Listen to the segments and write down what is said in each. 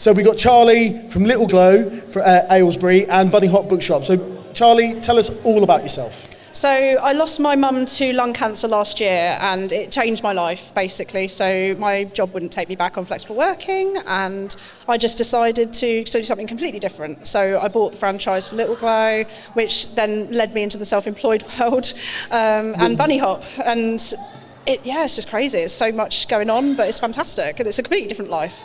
So we got Charli from Little Glow for Aylesbury and Bunny Hop Bookshop. So Charli, tell us all about yourself. So I lost my mum to lung cancer last year and it changed my life basically. So my job wouldn't take me back on flexible working and I just decided to do something completely different. So I bought the franchise for Little Glow, which then led me into the self-employed world and Bunny Hop. And it's just crazy. There's so much going on, but it's fantastic and it's a completely different life.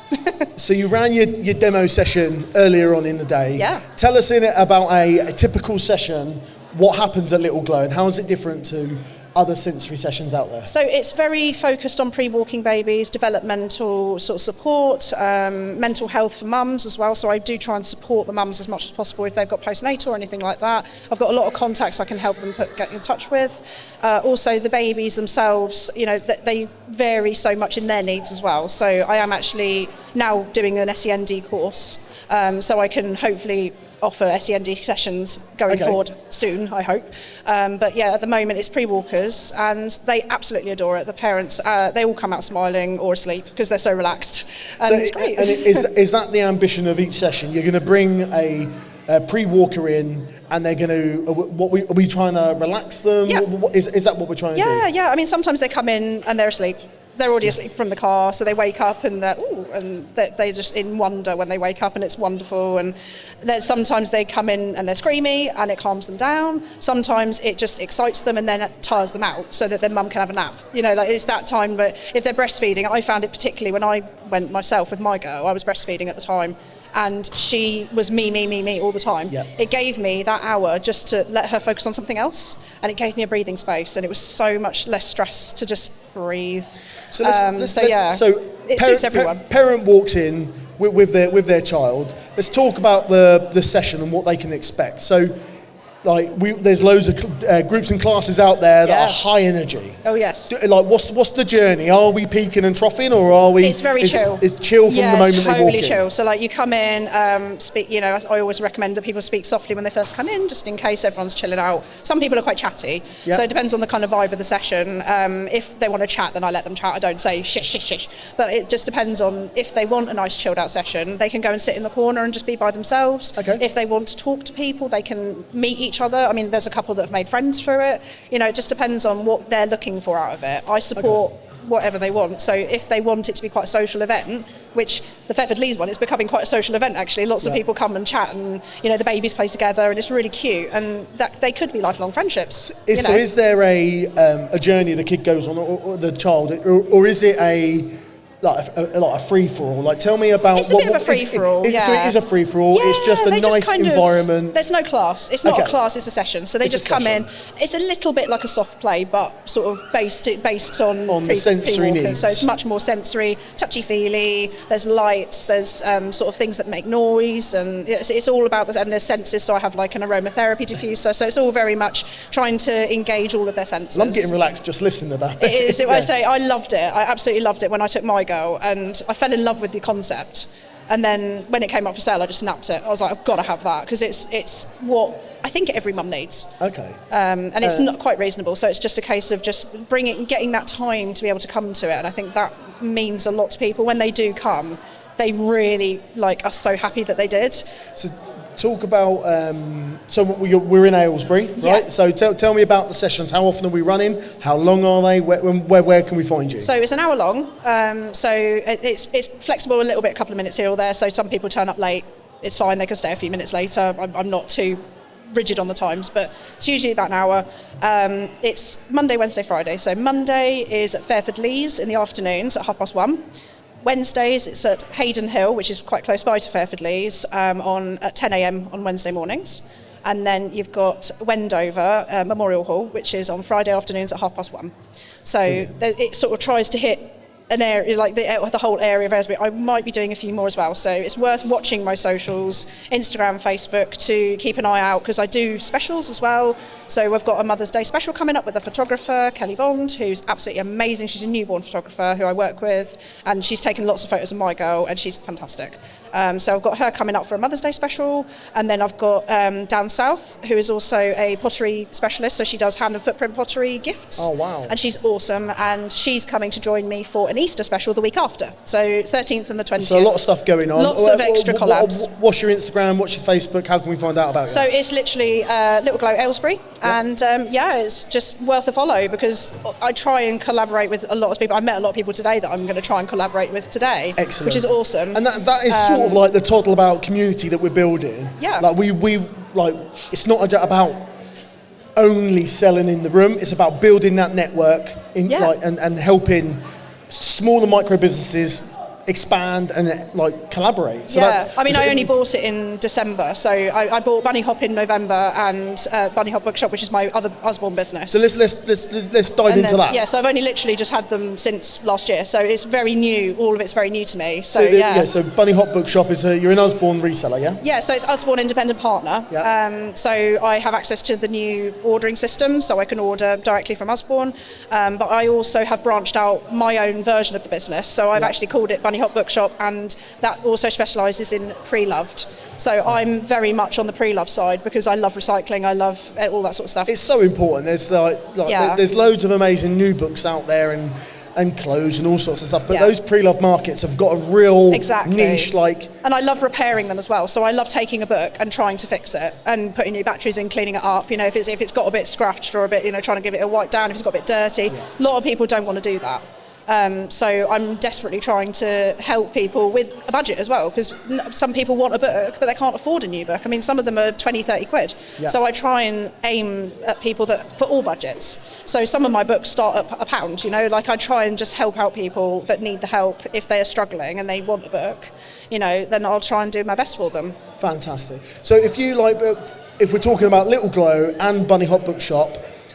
So you ran your demo session earlier on in the day. Yeah. Tell us in it about a typical session. What happens at Little Glow and how is it different to other sensory sessions out there? So it's very focused on pre-walking babies, developmental sort of support, mental health for mums as well. So I do try and support the mums as much as possible if they've got postnatal or anything like that. I've got a lot of contacts I can help them get in touch with. Also the babies themselves, they vary so much in their needs as well. So I am actually now doing an SEND course, so I can hopefully offer SEND sessions going forward soon, I hope. But yeah, at the moment it's pre-walkers and they absolutely adore it. The parents, they all come out smiling or asleep because they're so relaxed. And it's great. And is that the ambition of each session? You're going to bring a pre-walker in and they're going to, are we trying to relax them? Yeah. Is that what we're trying to do? Yeah. I mean, sometimes they come in and they're asleep. They're already asleep from the car, so they wake up and they're just in wonder when they wake up, and it's wonderful. And then sometimes they come in and they're screamy, and it calms them down. Sometimes it just excites them and then it tires them out, so that their mum can have a nap. It's that time. But if they're breastfeeding, I found it particularly when I went myself with my girl. I was breastfeeding at the time, and she was me all the time. Yep. It gave me that hour just to let her focus on something else, and it gave me a breathing space, and it was so much less stress to just breathe. So it suits everyone. Parent walks in with their child. Let's talk about the session and what they can expect. So, there's loads of groups and classes out there that are high energy. Oh yes. What's the journey? Are we peaking and troughing, or are we? It's very chill. It's chill from the moment they walk in. Totally chill. So you come in, speak. I always recommend that people speak softly when they first come in, just in case everyone's chilling out. Some people are quite chatty, so it depends on the kind of vibe of the session. If they want to chat, then I let them chat. I don't say shish. But it just depends on if they want a nice chilled out session. They can go and sit in the corner and just be by themselves. Okay. If they want to talk to people, they can meet each other. I mean, there's a couple that have made friends through it. It just depends on what they're looking for out of it. I support whatever they want. So if they want it to be quite a social event, which the Thetford Lees one is becoming quite a social event actually. Lots of people come and chat, and the babies play together, and it's really cute, and that they could be lifelong friendships. So is there a journey the kid goes on, or the child, or is it a free for all? Tell me about. It's a bit of a free for all. So it is a free for all. It's just a nice environment. There's no class. It's not a class. It's a session. So they just come in. It's a little bit like a soft play, but sort of based on the sensory needs. So it's much more sensory, touchy feely. There's lights. There's sort of things that make noise, and it's all about this. And there's senses. So I have like an aromatherapy diffuser. So it's all very much trying to engage all of their senses. I'm getting relaxed just listening to that. It is. I say I loved it. I absolutely loved it when I took my girl, and I fell in love with the concept. And then when it came up for sale, I just snapped it. I was like, I've got to have that, because it's what I think every mum needs. Okay. And it's not quite reasonable, so it's just a case of just getting that time to be able to come to it. And I think that means a lot to people. When they do come, they really are so happy that they did. So talk about, so we're in Aylesbury, right? Yeah. So tell me about the sessions. How often are we running? How long are they? Where can we find you? So it's an hour long. So it's flexible a little bit, a couple of minutes here or there. So some people turn up late. It's fine. They can stay a few minutes later. I'm not too rigid on the times, but it's usually about an hour. It's Monday, Wednesday, Friday. So Monday is at Thetford Lees in the afternoons at 1:30. Wednesdays it's at Hayden Hill, which is quite close by to Thetford Lees, at 10 a.m. on Wednesday mornings. And then you've got Wendover Memorial Hall, which is on Friday afternoons at 1:30. So it sort of tries to hit an area, like the whole area of Aylesbury. I might be doing a few more as well, so it's worth watching my socials, Instagram, Facebook, to keep an eye out, because I do specials as well. So we've got a Mother's Day special coming up with a photographer, Kelly Bond, who's absolutely amazing. She's a newborn photographer who I work with, and she's taken lots of photos of my girl, and she's fantastic. So I've got her coming up for a Mother's Day special, and then I've got down south, who is also a pottery specialist, so she does hand and footprint pottery gifts. Oh, wow. And she's awesome, and she's coming to join me for an Easter special the week after, so 13th and the 20th. So a lot of stuff going on. Lots of extra collabs. What's your Instagram, what's your Facebook, how can we find out about you? So it's literally Little Glow Aylesbury, and it's just worth a follow, because I try and collaborate with a lot of people. I met a lot of people today that I'm going to try and collaborate with today. Excellent. Which is awesome. And that is sort of like the Toddle About community that we're building. Yeah. Like we like, it's not about only selling in the room, it's about building that network and helping smaller micro businesses expand and like collaborate. So I only bought it in December, so I bought Bunny Hop in November and Bunny Hop Bookshop, which is my other Usborne business. So let's dive into that. Yeah, so I've only literally just had them since last year, so it's very new. All of it's very new to me. So So Bunny Hop Bookshop is you're an Usborne reseller, yeah? Yeah, so it's Usborne independent partner. Yeah. So I have access to the new ordering system, so I can order directly from Usborne. But I also have branched out my own version of the business. So I've actually called it Bunny Hop Bookshop, and that also specialises in pre-loved. So I'm very much on the pre-loved side, because I love recycling, I love all that sort of stuff. It's so important. There's there's loads of amazing new books out there and clothes and all sorts of stuff, but those pre-loved markets have got a real niche. And I love repairing them as well. So I love taking a book and trying to fix it and putting new batteries in, cleaning it up. If it's got a bit scratched or a bit, trying to give it a wipe down if it's got a bit dirty. A lot of people don't want to do that. So I'm desperately trying to help people with a budget as well, because some people want a book but they can't afford a new book. I mean, some of them are 20-30 quid. So I try and aim at people that for all budgets. So some of my books start at £1, I try and just help out people that need the help. If they are struggling and they want a book, then I'll try and do my best for them. Fantastic. So if we're talking about Little Glow and Bunny Hop Bookshop,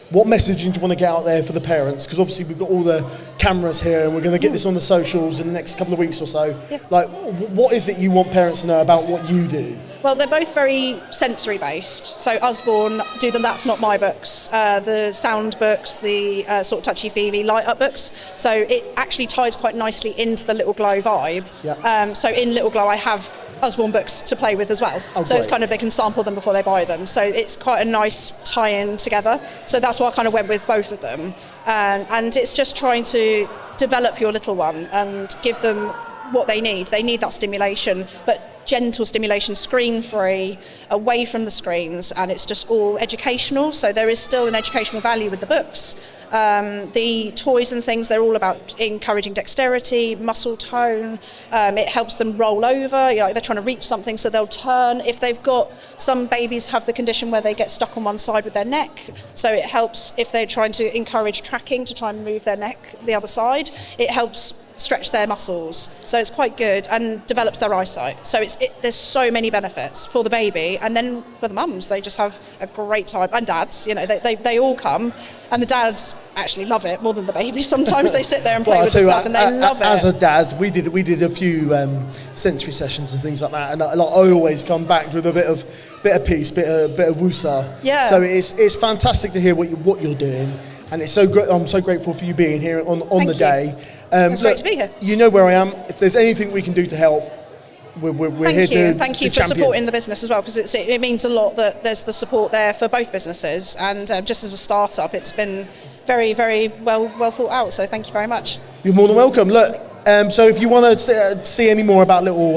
what messaging do you want to get out there for the parents? Because obviously we've got all the cameras here and we're going to get this on the socials in the next couple of weeks or so. Yeah. What is it you want parents to know about what you do? Well, they're both very sensory based. So Usborne do the That's Not My books, the sound books, the sort of touchy-feely light up books. So it actually ties quite nicely into the Little Glow vibe. Yeah. So in Little Glow I have Usborne books to play with as well. So it's kind of, they can sample them before they buy them. So it's quite a nice tie-in together. So that's why I kind of went with both of them. And it's just trying to develop your little one and give them what they need. They need that stimulation, but gentle stimulation, screen-free, away from the screens, and it's just all educational. So there is still an educational value with the books. The toys and things, they're all about encouraging dexterity, muscle tone. It helps them roll over, they're trying to reach something, so they'll turn. If they've got, some babies have the condition where they get stuck on one side with their neck, so it helps if they're trying to encourage tracking to try and move their neck the other side. It helps stretch their muscles, so it's quite good, and develops their eyesight. So there's so many benefits for the baby, and then for the mums, they just have a great time, and dads, they all come, and the dads actually love it more than the baby. Sometimes they sit there and play with the stuff, and they love it. As a dad, we did a few sensory sessions and things like that, and I always come back with a bit of peace, bit of woosah. Yeah. So it's fantastic to hear what you're doing. And it's so great. I'm so grateful for you being here on the day. It's great to be here. You know where I am. If there's anything we can do to help, we're here to Thank you for supporting the business as well, because it means a lot that there's the support there for both businesses. And just as a startup, it's been very, very well thought out. So thank you very much. You're more than welcome. Look. So if you want to see any more about Little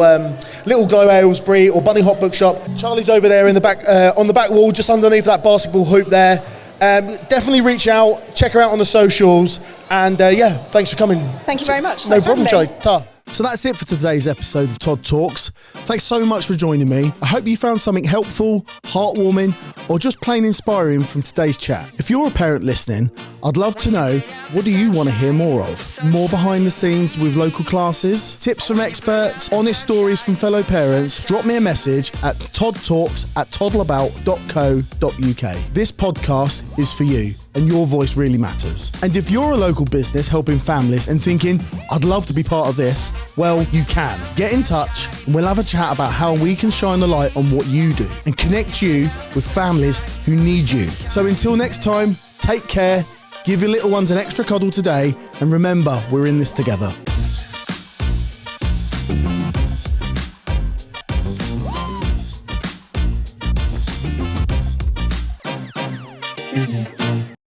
Glow Aylesbury or Bunny Hop Bookshop, Charlie's over there in the back on the back wall, just underneath that basketball hoop there. Definitely reach out, check her out on the socials, and thanks for coming. Thank you very much. No problem, Charlie. Ta. So that's it for today's episode of Tod Talks. Thanks so much for joining me. I hope you found something helpful, heartwarming, or just plain inspiring from today's chat. If you're a parent listening, I'd love to know, what do you want to hear more of? More behind the scenes with local classes, tips from experts, honest stories from fellow parents? Drop me a message at todtalks@toddleabout.co.uk. This podcast is for you, and your voice really matters. And if you're a local business helping families and thinking, I'd love to be part of this, well, you can. Get in touch and we'll have a chat about how we can shine the light on what you do and connect you with families who need you. So until next time, take care, give your little ones an extra cuddle today, and remember, we're in this together.